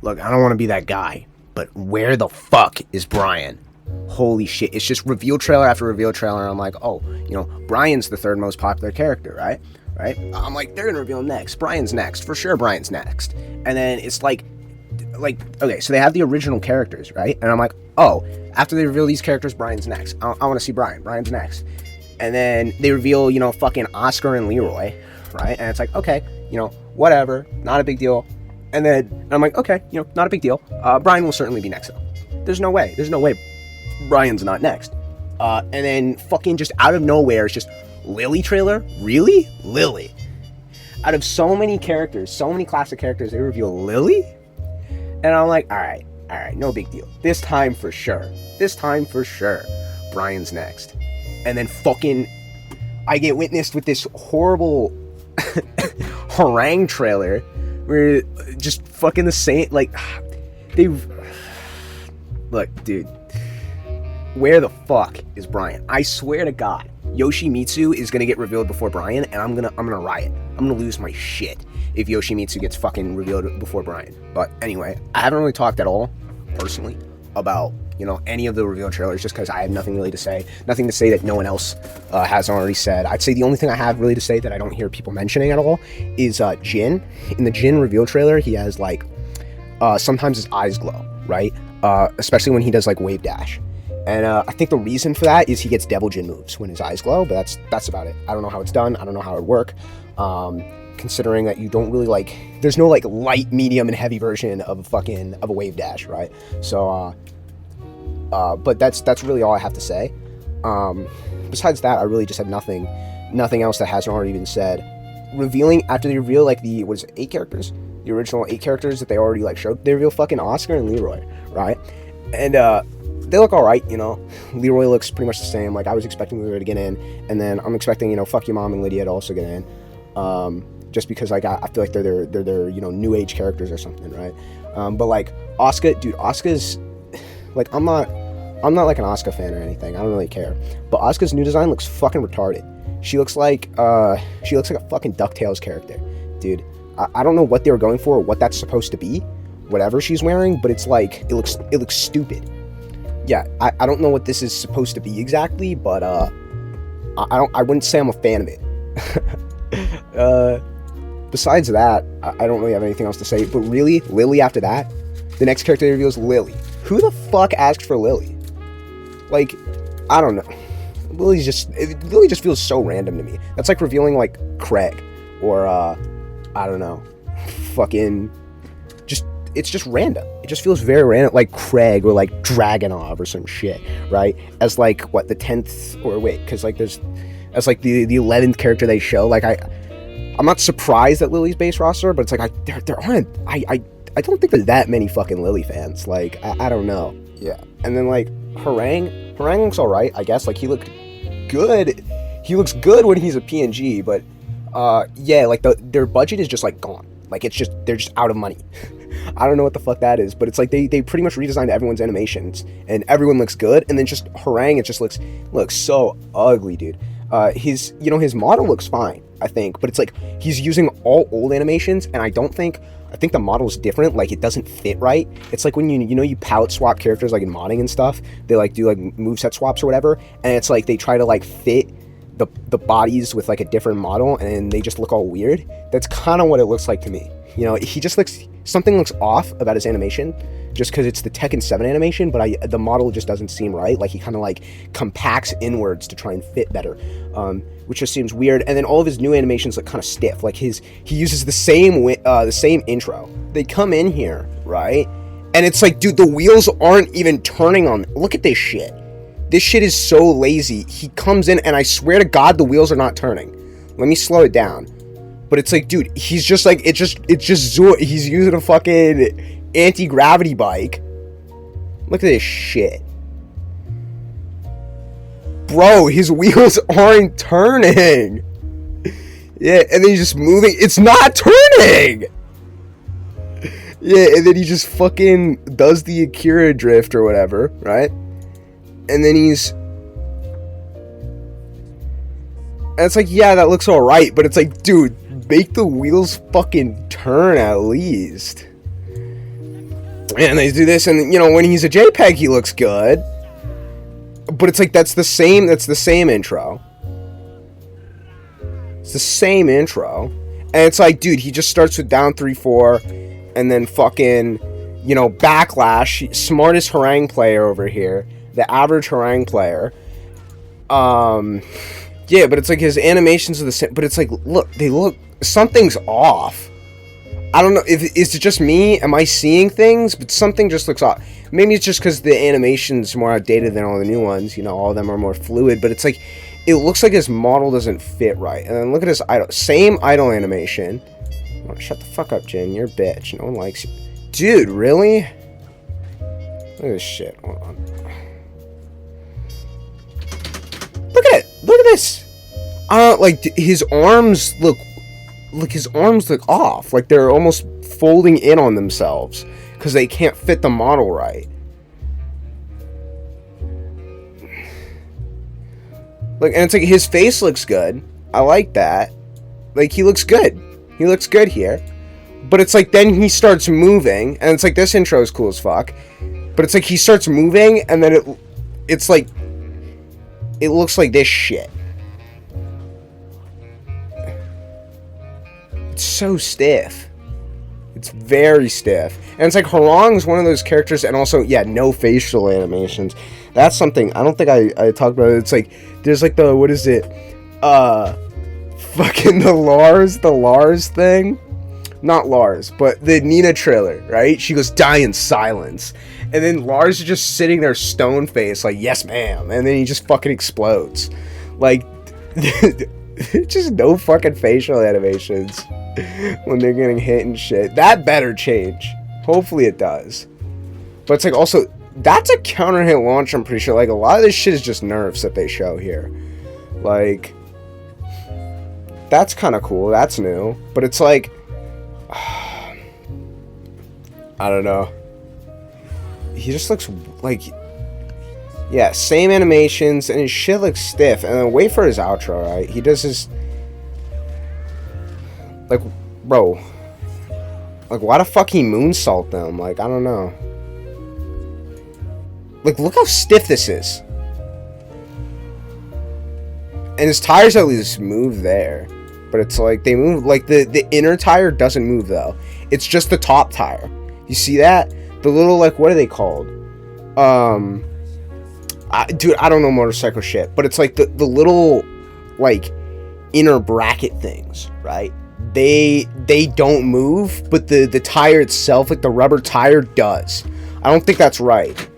look, I don't want to be that guy, but where the fuck is Bryan? Holy shit, it's just reveal trailer after reveal trailer, and I'm like, oh, Bryan's the third most popular character, right? I'm like, they're gonna reveal him next. Bryan's next. For sure, Bryan's next. And then it's like, okay, so they have the original characters, right? And I'm like, oh, after they reveal these characters, Bryan's next. I want to see Bryan. Bryan's next. And then they reveal, fucking Oscar and Leroy, right? And it's like, okay, whatever, not a big deal. And then I'm like, okay, not a big deal. Bryan will certainly be next, though. There's no way Bryan's not next. And then fucking just out of nowhere, it's just Lily trailer? Really? Lily. Out of so many characters, so many classic characters, they reveal Lily? And I'm like, all right, no big deal. This time for sure, Bryan's next. And then fucking, I get witnessed with this horrible harangue trailer where just fucking the same, like, look, dude, where the fuck is Bryan? I swear to God, Yoshimitsu is gonna get revealed before Bryan, and I'm gonna riot. I'm gonna lose my shit if Yoshimitsu gets fucking revealed before Bryan. But anyway, I haven't really talked at all, personally, about, any of the reveal trailers, just because I have nothing really to say. Nothing to say that no one else has already said. I'd say the only thing I have really to say that I don't hear people mentioning at all is Jin. In the Jin reveal trailer, he has, like, sometimes his eyes glow, right? Especially when he does, like, wave dash. And I think the reason for that is he gets Devil Jin moves when his eyes glow, but that's about it. I don't know how it's done. I don't know how it would work. Considering that you don't really, there's no, light, medium, and heavy version of a wave dash, right? So, but that's really all I have to say. Besides that, I really just have nothing else that hasn't already been said. Revealing, after they reveal, 8 characters? The original 8 characters that they already, showed, they reveal fucking Oscar and Leroy, right? And, they look alright, Leroy looks pretty much the same. I was expecting Leroy to get in, and then I'm expecting, Fuck Your Mom and Lydia to also get in. Just because, I feel like they're new age characters or something, right? But, Asuka, dude, Asuka's, I'm not an Asuka fan or anything. I don't really care. But Asuka's new design looks fucking retarded. She looks like a fucking DuckTales character, dude. I don't know what they were going for or what that's supposed to be, whatever she's wearing, but it's it looks stupid. Yeah, I don't know what this is supposed to be exactly, but I wouldn't say I'm a fan of it. Besides that, I don't really have anything else to say. But really, Lily after that, the next character they reveal is Lily. Who the fuck asked for Lily? I don't know. Lily just feels so random to me. That's like revealing Craig or I don't know, fucking. It's just random. It just feels very random, like Craig or Dragonov or some shit, right? As the 10th, or wait, because there's as the 11th character they show. I'm not surprised at Lily's base roster, but it's there aren't. I don't think there's that many fucking Lily fans. I don't know. Yeah, and then Harangue looks alright, I guess. He looked good. He looks good when he's a PNG, but yeah, their budget is just gone. They're just out of money. I don't know what the fuck that is, but it's they pretty much redesigned everyone's animations, and everyone looks good, and then just Harangue, it just looks so ugly, dude. His model looks fine, I think, but it's he's using all old animations, and I think the model's different, it doesn't fit right. It's when you palette swap characters in modding and stuff, they do moveset swaps or whatever, and it's they try to fit the bodies with a different model, and they just look all weird. That's kind of what it looks like to me. He just something looks off about his animation, just because it's the Tekken 7 animation, but the model just doesn't seem right. He kind of compacts inwards to try and fit better, which just seems weird. And then all of his new animations look kind of stiff. He uses the same intro. They come in here, right? And it's dude, the wheels aren't even turning on. Look at this shit. This shit is so lazy. He comes in, and I swear to God, the wheels are not turning. Let me slow it down. But it's dude, he's just it's just he's using a fucking anti-gravity bike. Look at this shit. Bro, his wheels aren't turning. Yeah, and then he's just moving. It's not turning! Yeah, and then he just fucking does the Akira drift or whatever, right? And then he's... And it's yeah, that looks alright, but it's dude, make the wheels fucking turn at least. And they do this, and when he's a JPEG, he looks good. But it's like that's the same intro. It's the same intro. And it's like, dude, he just starts with down 3-4, and then fucking, backlash. Smartest harangue player over here. The average harangue player. Yeah, but it's like his animations are the same. But it's like, something's off. I don't know, is it just me? Am I seeing things? But something just looks off. Maybe it's just because the animation's more outdated than all the new ones. All of them are more fluid. But it's like, it looks like his model doesn't fit right. And then look at his idle. Same idle animation. Oh, shut the fuck up, Jin. You're a bitch. No one likes you. Dude, really? Look at this shit. Hold on. Look at it. Look at this. Like, his arms look... his arms look off. Like, they're almost folding in on themselves. Because they can't fit the model right. Like, and it's like, his face looks good. I like that. Like, he looks good. He looks good here. But it's like, then he starts moving. And it's like, this intro is cool as fuck. But it's like, he starts moving. And then it's like, it looks like this shit. It's so stiff. It's very stiff. And it's like Harong's one of those characters, and also, yeah, no facial animations. That's something, I don't think I talked about it. It's like, there's like the, what is it? Fucking the Lars thing? Not Lars, but the Nina trailer, right? She goes, die in silence. And then Lars is just sitting there stone faced, like, yes ma'am. And then he just fucking explodes. Like, just no fucking facial animations when they're getting hit and shit. That better change. Hopefully it does. But it's like, also, that's a counter hit launch, I'm pretty sure. Like, a lot of this shit is just nerfs that they show here. Like, that's kind of cool. That's new. But it's like, I don't know. He just looks like, yeah, same animations, and his shit looks stiff. And then wait for his outro, right? He does his, like, bro, like, why the fuck he moonsault them? Like, I don't know. Like, look how stiff this is. And his tires at least move there. But it's like, they move, like, the inner tire doesn't move, though. It's just the top tire. You see that? The little, like, what are they called? Dude, I don't know motorcycle shit. But it's like the little, like, inner bracket things, right? They don't move, but the tire itself, like the rubber tire, does. I don't think that's right.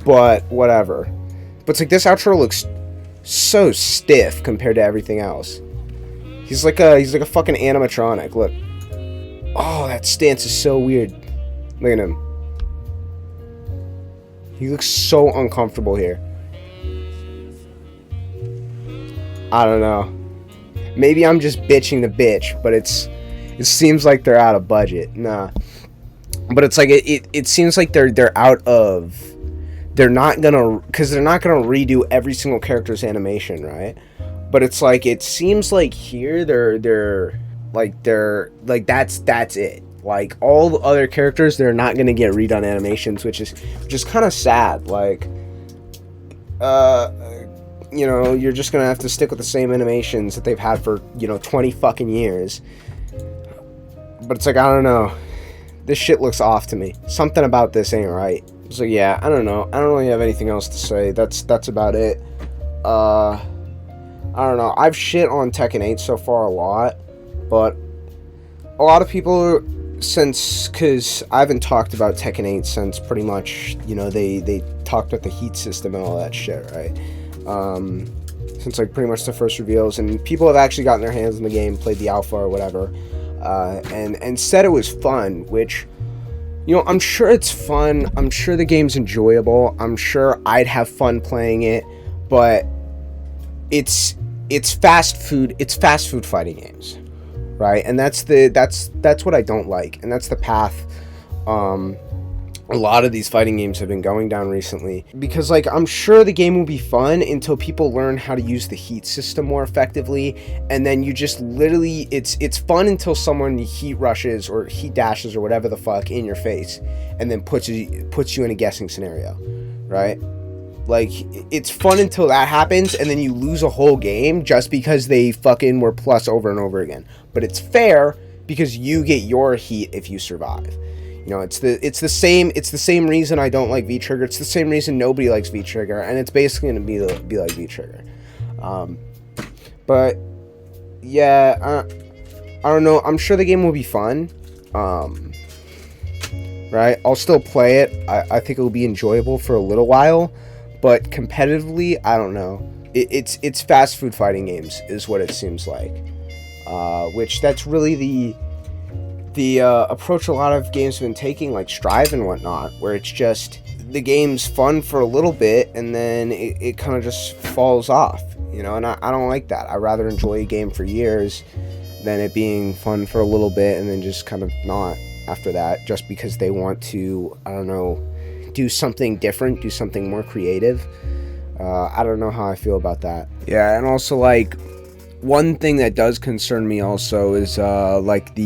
But, whatever. But it's like, this outro looks so stiff compared to everything else. He's like a fucking animatronic. Look. Oh, that stance is so weird. Look at him. He looks so uncomfortable here. I don't know. Maybe I'm just bitching the bitch, but it seems like they're out of budget. Nah. But it's like it seems like they're out of, they're not gonna redo every single character's animation, right? But it's like, it seems like here they're that's it. Like, all the other characters, they're not gonna get redone animations, which is kind of sad. Like, you're just gonna have to stick with the same animations that they've had for 20 fucking years. But it's like, I don't know. This shit looks off to me. Something about this ain't right. So yeah, I don't know. I don't really have anything else to say. That's about it. I don't know. I've shit on Tekken 8 so far a lot, but a lot of people, because I haven't talked about Tekken 8 since pretty much, they talked about the heat system and all that shit, right? Since like pretty much the first reveals, and people have actually gotten their hands on the game, played the alpha or whatever, and said it was fun, which, I'm sure it's fun. I'm sure the game's enjoyable. I'm sure I'd have fun playing it, but it's fast food. It's fast food fighting games, right? And that's what I don't like, and that's the path a lot of these fighting games have been going down recently, because like I'm sure the game will be fun until people learn how to use the heat system more effectively, and then you just literally it's fun until someone heat rushes or heat dashes or whatever the fuck in your face and then puts you in a guessing scenario, right? Like, it's fun until that happens, and then you lose a whole game just because they fucking were plus over and over again. But it's fair because you get your heat if you survive. You know, it's the same reason I don't like V-Trigger. It's the same reason nobody likes V-Trigger, and it's basically going to be like V-Trigger. But yeah, I don't know. I'm sure the game will be fun. Right? I'll still play it. I think it will be enjoyable for a little while, but competitively, I don't know. It's fast food fighting games is what it seems like. Which that's really the approach a lot of games have been taking, like Strive and whatnot, where it's just the game's fun for a little bit and then it kind of just falls off, you know, and I don't like that. I'd rather enjoy a game for years than it being fun for a little bit and then just kind of not after that, just because they want to, I don't know, do something different, do something more creative. I don't know how I feel about that. Yeah, and also, like, one thing that does concern me also is like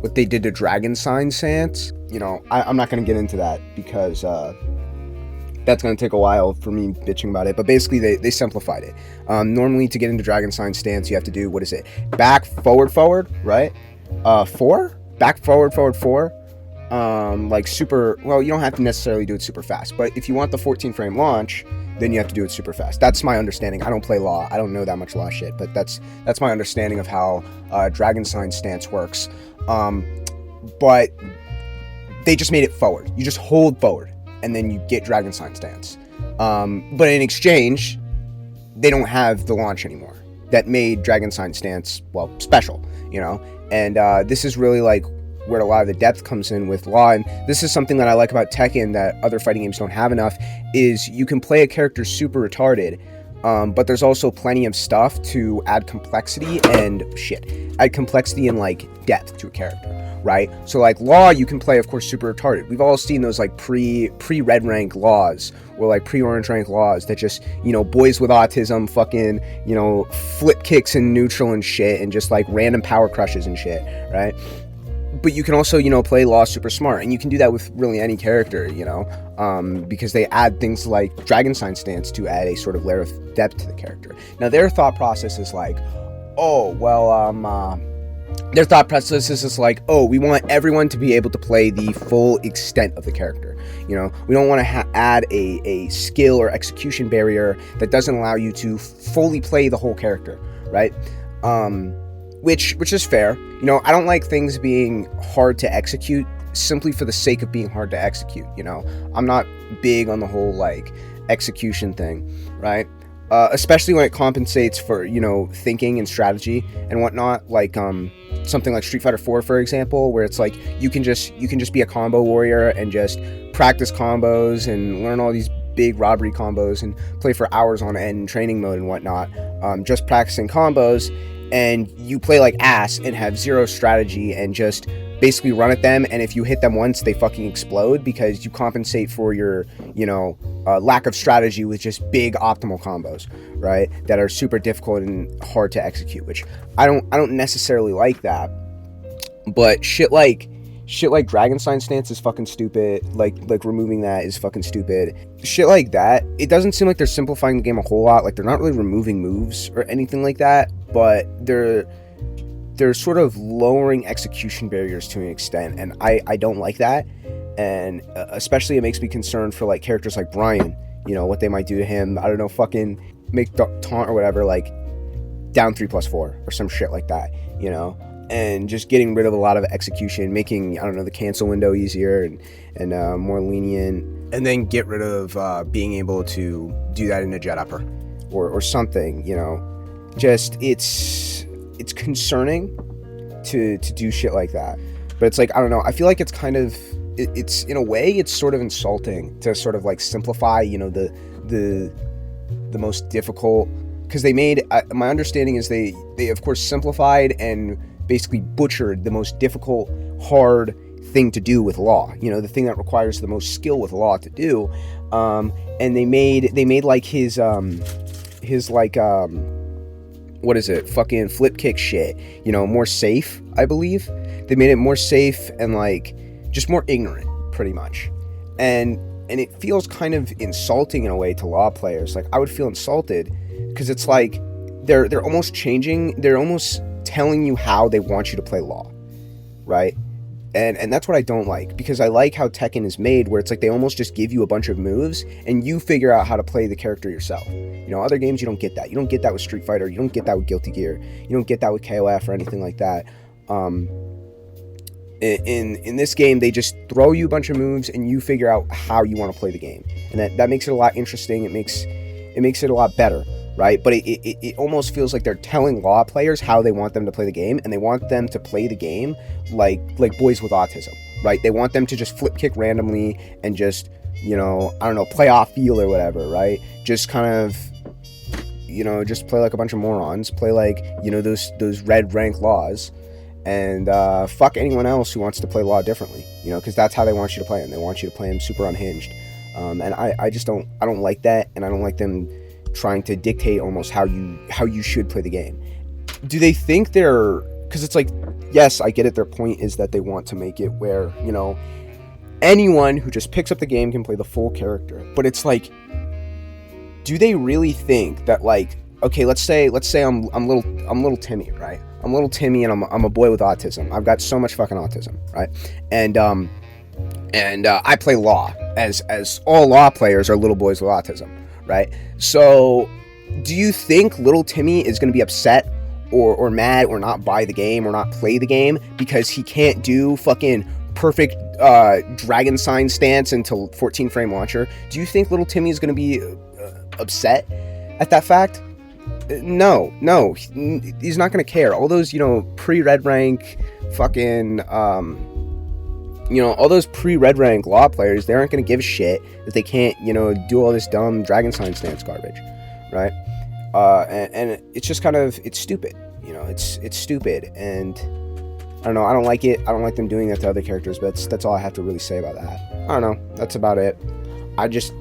what they did to Dragon Sign stance. You know, I'm not going to get into that because that's going to take a while for me bitching about it. But basically, they simplified it. Normally, to get into Dragon Sign stance, you have to do, what is it? Back, forward, right? 4? Back, forward, 4. Like super, well, you don't have to necessarily do it super fast. But if you want the 14 frame launch, then you have to do it super fast. That's my understanding. I don't play Law. I don't know that much Law shit, but that's my understanding of how Dragon Sign stance works. But they just made it forward. You just hold forward, and then you get Dragon Sign stance. But in exchange, they don't have the launch anymore. That made Dragon Sign stance, well, special, you know? And this is really like where a lot of the depth comes in with Law, and this is something that I like about Tekken that other fighting games don't have enough, is you can play a character super retarded, but there's also plenty of stuff to add complexity and like depth to a character, right? So like Law, you can play, of course, super retarded. We've all seen those like pre-red rank Laws or like pre-orange rank Laws that just, you know, boys with autism fucking, you know, flip kicks in neutral and shit and just like random power crushes and shit, right? But you can also, you know, play Law super smart, and you can do that with really any character, you know, because they add things like Dragon Sign stance to add a sort of layer of depth to the character. Now, their thought process is like, oh, well, we want everyone to be able to play the full extent of the character. You know, we don't want to add a skill or execution barrier that doesn't allow you to fully play the whole character, right? Which is fair. You know, I don't like things being hard to execute simply for the sake of being hard to execute, you know. I'm not big on the whole, like, execution thing, right? Especially when it compensates for, you know, thinking and strategy and whatnot, like, something like Street Fighter 4, for example, where it's like, you can just be a combo warrior and just practice combos and learn all these big robbery combos and play for hours on end in training mode and whatnot, just practicing combos. And you play like ass and have zero strategy and just basically run at them, and if you hit them once, they fucking explode because you compensate for your, you know, lack of strategy with just big optimal combos, right? That are super difficult and hard to execute, which I don't necessarily like that. But shit like Dragon Sign stance is fucking stupid. Like removing that is fucking stupid. Shit like that, it doesn't seem like they're simplifying the game a whole lot. Like, they're not really removing moves or anything like that, but they're sort of lowering execution barriers to an extent, and I don't like that. And especially it makes me concerned for like characters like Bryan, you know, what they might do to him. I don't know, fucking make taunt or whatever, like down 3+4 or some shit like that, you know. And just getting rid of a lot of execution, making, I don't know, the cancel window easier and more lenient, and then get rid of being able to do that in a jet upper or something, you know. Just it's concerning to do shit like that. But it's like, I don't know, I feel like it's kind of, it's in a way, it's sort of insulting to sort of like simplify, you know, the most difficult, because they made, my understanding is they of course simplified and basically butchered the most difficult, hard thing to do with law, you know, the thing that requires the most skill with law to do. And they made like his like what is it, fucking flip kick shit, you know, more safe. I believe they made it more safe and like just more ignorant, pretty much. And it feels kind of insulting in a way to law players. Like, I would feel insulted because it's like they're almost telling you how they want you to play law, right? And that's what I don't like, because I like how Tekken is made, where it's like they almost just give you a bunch of moves and you figure out how to play the character yourself. You know, other games you don't get that. You don't get that with Street Fighter. You don't get that with Guilty Gear. You don't get that with KOF or anything like that. In this game, they just throw you a bunch of moves and you figure out how you want to play the game, and that makes it a lot interesting. It makes it a lot better, right? But it almost feels like they're telling law players how they want them to play the game, and they want them to play the game like boys with autism, right? They want them to just flip kick randomly and just, you know, I don't know, play off feel or whatever, right? Just kind of, you know, just play like a bunch of morons, play like, you know, those red rank laws, and fuck anyone else who wants to play law differently, you know, because that's how they want you to play him. They want you to play him super unhinged, and I just don't like that, and I don't like them trying to dictate almost how you should play the game. Do they think they're, because it's like, yes, I get it, their point is that they want to make it where, you know, anyone who just picks up the game can play the full character, but it's like, do they really think that, like, okay, let's say I'm little Timmy, right? I'm little Timmy, and I'm a boy with autism. I've got so much fucking autism, right? And I play law, as all law players are little boys with autism, right? So, do you think little Timmy is going to be upset or mad or not buy the game or not play the game because he can't do fucking perfect dragon sign stance until 14 frame launcher? Do you think little Timmy is going to be upset at that fact? No, he's not going to care. All those, you know, pre-red rank fucking, you know, all those pre-red rank law players, they aren't going to give a shit that they can't, you know, do all this dumb dragon sign stance garbage, right? And it's just kind of, it's stupid, you know, it's stupid, and I don't know, I don't like it. I don't like them doing that to other characters, but that's all I have to really say about that. I don't know, that's about it. I just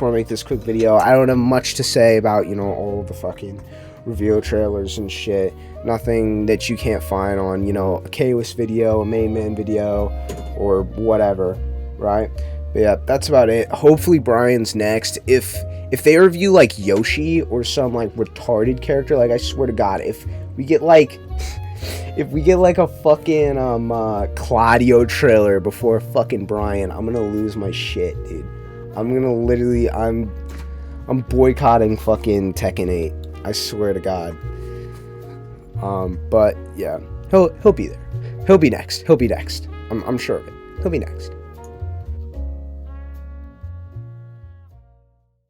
want to make this quick video. I don't have much to say about, you know, all the fucking reveal trailers and shit. Nothing that you can't find on, you know, a KOS video, a main man video, or whatever, right? But yeah, that's about it. Hopefully Bryan's next. If they review like Yoshi or some like retarded character, like, I swear to God, if we get like a fucking Claudio trailer before fucking Bryan, I'm gonna lose my shit, dude. I'm gonna literally, I'm boycotting fucking Tekken 8. I swear to God. But yeah, he'll be there. He'll be next. I'm sure of it. He'll be next.